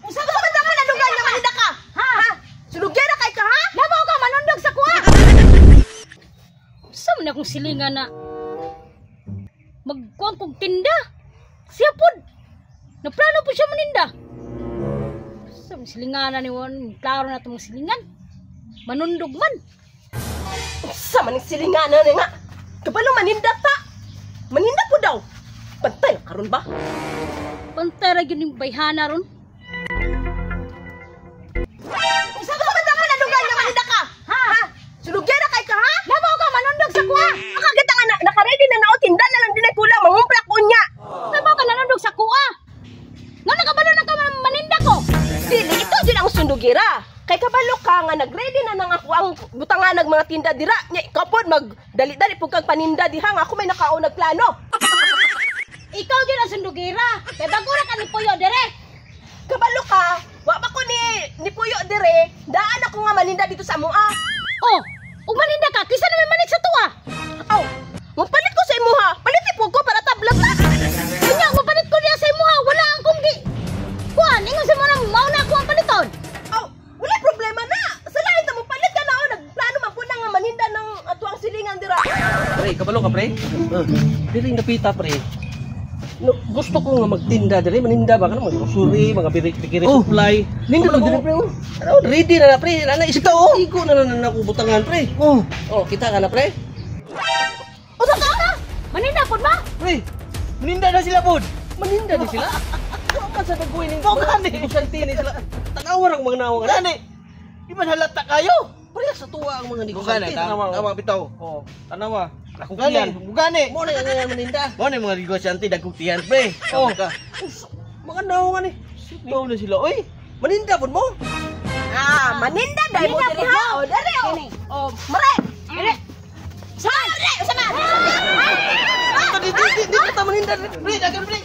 Usa ka man naman nadugan nga manida ka. Ha? Sulugera kay ka ha? Labaw ka manundog sa kuha. Sa man akong silingan na magkuang kog tinda. Siya pod. Naplano po siya maninda. Sa silingan ni Juan, klaro na itong silingan. Manundog man. Sa maning silinganan nga. Kabalo maninda ta. Maninda po daw. Pantay na karon ba? Pantay ra yun yung bayhana ron. Usa ka man naman nadugan nga manida ka. Ha? Sulugera kay ka ha? Labaw ka manundog sa kuha. Makakita nga naka-ready na nao tinda na lang dinay kulang mangumplak unya. Labaw ka nanundog sa kuha. Nga nakabalo na ka maninda ko. Dili ito din ang sundugira. Kay kabalo ka nga nag-ready na nang ako ang butangan ng mga tinda dira. Nya ikaw pod magdali-dali pug kag paninda diha nga ako may nakaunag plano. Ikaw din ang sundugira. Kaya bago na ka ni Puyo dire. Kabalo ka, wa pa ko ni Puyo dire. Daan ako nga maninda dito sa mua. Oh, ug maninda ka, kisa naman manit sa tuwa. Aw, magpalit ko sa imuha. Palit po ko para tablag na. Kanya, mapalit ko niya sa imuha. Wala ang kunggi. Kuhan, ingon sa mga mauna ako ang paliton. Aw, wala problema na. Sa lain ta mo palit ka na o nagplano man po na nga maninda ng atuang silingan dira. Pre, kabalo ka, pre? Dili napita, pre. No, gusto ko nga magtinda diri, maninda ba kana mga grocery, mga pikiri supply. Ninda ko diri, pre. Ano, ready na pre. Ana isip ka oh. Igo na ako butangan, pre. Oh, kita ka na, pre. Usa ka na? Maninda pod ba? Pre, maninda na sila pod. Maninda na sila. Ano man sa dagoy ning gani? Santini sila. Tanawar ang mga nawang ani. Di man halata kayo. Pre, sa tuwa ang mga negosante. Tanawa bitaw. Oh, tanawa. Nakuktiyan. Bugani. Mo na nga maninda. Mo na mga negosyante dagkuktiyan, pre. Oh. Mga nawang ani. Sitaw na sila. Oy, maninda pod mo. Maninda dai mo diri ha. O diri o. O, mare. Dire. Sama, dire, sama. Di kita maninda. Pre, dagan pre.